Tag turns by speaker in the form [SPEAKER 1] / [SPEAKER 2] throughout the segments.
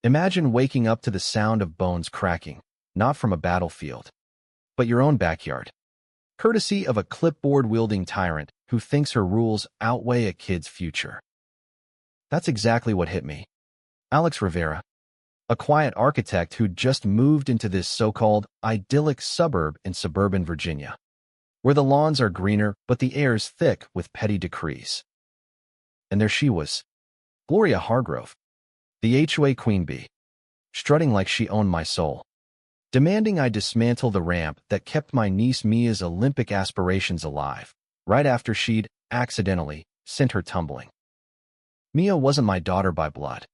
[SPEAKER 1] Imagine waking up to the sound of bones cracking, not from a battlefield, but your own backyard. Courtesy of a clipboard-wielding tyrant who thinks her rules outweigh a kid's future. That's exactly what hit me. Alex Rivera, a quiet architect who'd just moved into this so-called idyllic suburb in suburban Virginia, where the lawns are greener but the air's thick with petty decrees. And there she was, Gloria Hargrove, the HOA queen bee, strutting like she owned my soul, demanding I dismantle the ramp that kept my niece Mia's Olympic aspirations alive, right after she'd, accidentally, sent her tumbling. Mia wasn't my daughter by blood,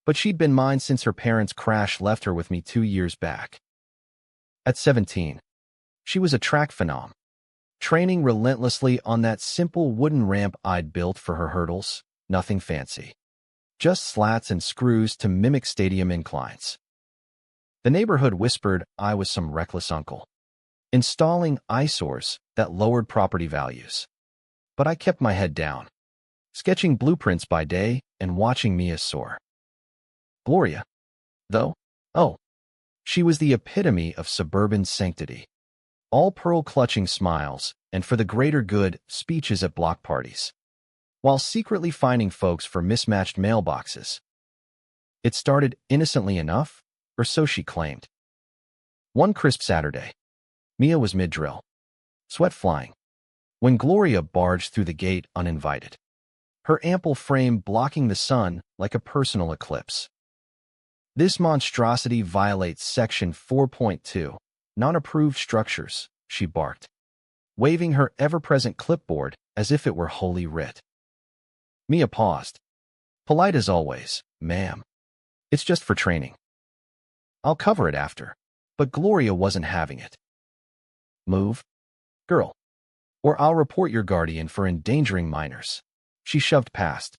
[SPEAKER 1] but she'd been mine since her parents' crash left her with me 2 years back. At 17, she was a track phenom, training relentlessly on that simple wooden ramp I'd built for her hurdles, nothing fancy. Just slats and screws to mimic stadium inclines. The neighborhood whispered I was some reckless uncle, installing eyesores that lowered property values. But I kept my head down, sketching blueprints by day and watching Mia soar. Gloria, though, oh, she was the epitome of suburban sanctity. All pearl-clutching smiles, and for the greater good, speeches at block parties, while secretly fining folks for mismatched mailboxes. It started innocently enough, or so she claimed. One crisp Saturday, Mia was mid-drill, sweat flying, when Gloria barged through the gate uninvited, her ample frame blocking the sun like a personal eclipse. This monstrosity violates Section 4.2, non-approved structures, she barked, waving her ever-present clipboard as if it were holy writ. Mia paused. Polite as always, ma'am. It's just for training. I'll cover it after. But Gloria wasn't having it. Move, girl, or I'll report your guardian for endangering minors. She shoved past,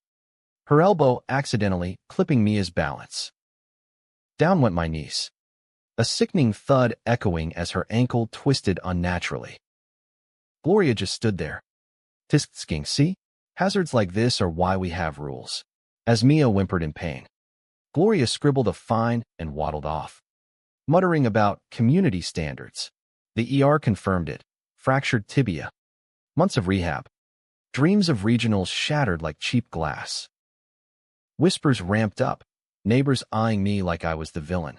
[SPEAKER 1] her elbow accidentally clipping Mia's balance. Down went my niece, a sickening thud echoing as her ankle twisted unnaturally. Gloria just stood there. Tisking, see? Hazards like this are why we have rules. As Mia whimpered in pain, Gloria scribbled a fine and waddled off, muttering about community standards. The ER confirmed it. Fractured tibia. Months of rehab. Dreams of regionals shattered like cheap glass. Whispers ramped up, neighbors eyeing me like I was the villain.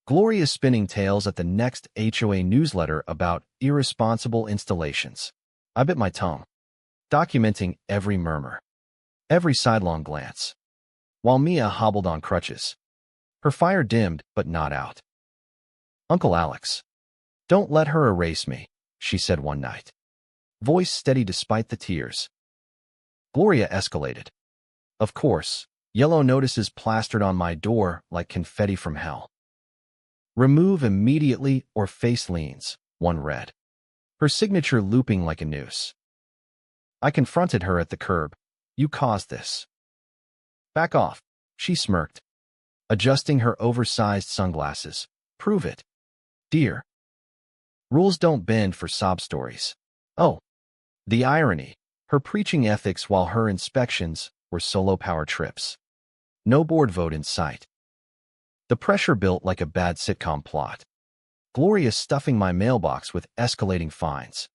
[SPEAKER 1] Gloria spinning tales at the next HOA newsletter about irresponsible installations. I bit my tongue, documenting every murmur, every sidelong glance, while Mia hobbled on crutches. Her fire dimmed, but not out. Uncle Alex, don't let her erase me, she said one night, voice steady despite the tears. Gloria escalated. Of course, yellow notices plastered on my door like confetti from hell. Remove immediately or face liens, one read, her signature looping like a noose. I confronted her at the curb. You caused this. Back off, she smirked, adjusting her oversized sunglasses. Prove it. Dear. Rules don't bend for sob stories. Oh, the irony. Her preaching ethics while her inspections were solo power trips. No board vote in sight. The pressure built like a bad sitcom plot. Gloria stuffing my mailbox with escalating fines.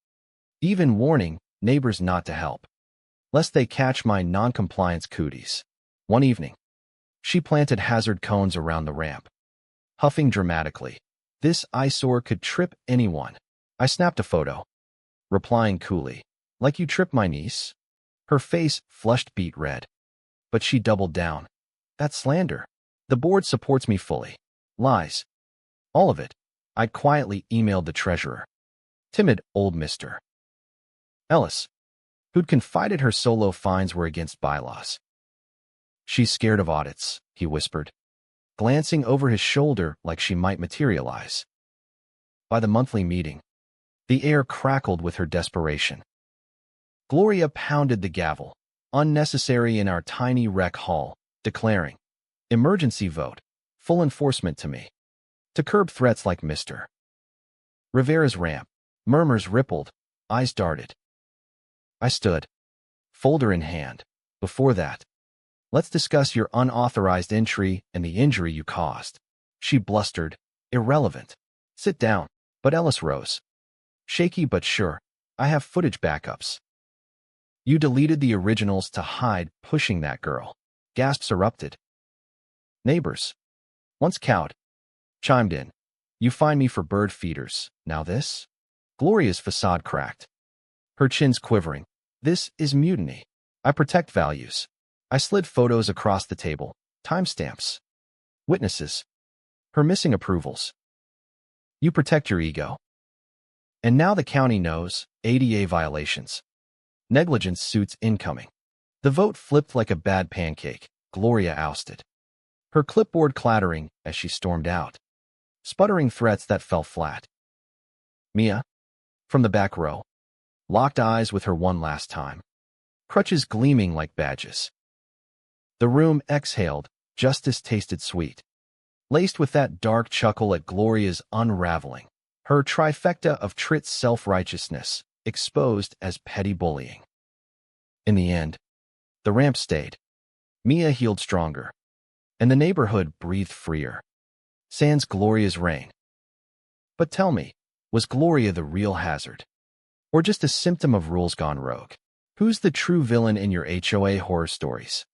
[SPEAKER 1] Even warning neighbors not to help, lest they catch my non-compliance cooties. One evening, she planted hazard cones around the ramp, huffing dramatically. This eyesore could trip anyone. I snapped a photo, replying coolly, like you tripped my niece? Her face flushed beet red. But she doubled down. That's slander. The board supports me fully. Lies. All of it. I quietly emailed the treasurer. Timid old Mr. Ellis, who'd confided her solo fines were against bylaws. She's scared of audits, he whispered, glancing over his shoulder like she might materialize. By the monthly meeting, the air crackled with her desperation. Gloria pounded the gavel, unnecessary in our tiny rec hall, declaring, emergency vote, full enforcement to me, to curb threats like Mr. Rivera's ramp. Murmurs rippled, eyes darted. I stood, folder in hand. Before that, Let's discuss your unauthorized entry and the injury you caused. She blustered. Irrelevant. Sit down. But Ellis rose. Shaky but sure. I have footage backups. You deleted the originals to hide pushing that girl. Gasps erupted. Neighbors, once cowed, chimed in. You find me for bird feeders. Now this? Gloria's facade cracked. Her chin's quivering. This is mutiny. I protect values. I slid photos across the table. Timestamps. Witnesses. Her missing approvals. You protect your ego. And now the county knows. ADA violations. Negligence suits incoming. The vote flipped like a bad pancake. Gloria ousted. Her clipboard clattering as she stormed out. Sputtering threats that fell flat. Mia, from the back row, locked eyes with her one last time. Crutches gleaming like badges. The room exhaled. Justice tasted sweet. Laced with that dark chuckle at Gloria's unraveling. Her trifecta of Trit's self-righteousness, exposed as petty bullying. In the end, the ramp stayed. Mia healed stronger, and the neighborhood breathed freer. Sans Gloria's reign. But tell me, was Gloria the real hazard? Or just a symptom of rules gone rogue? Who's the true villain in your HOA horror stories?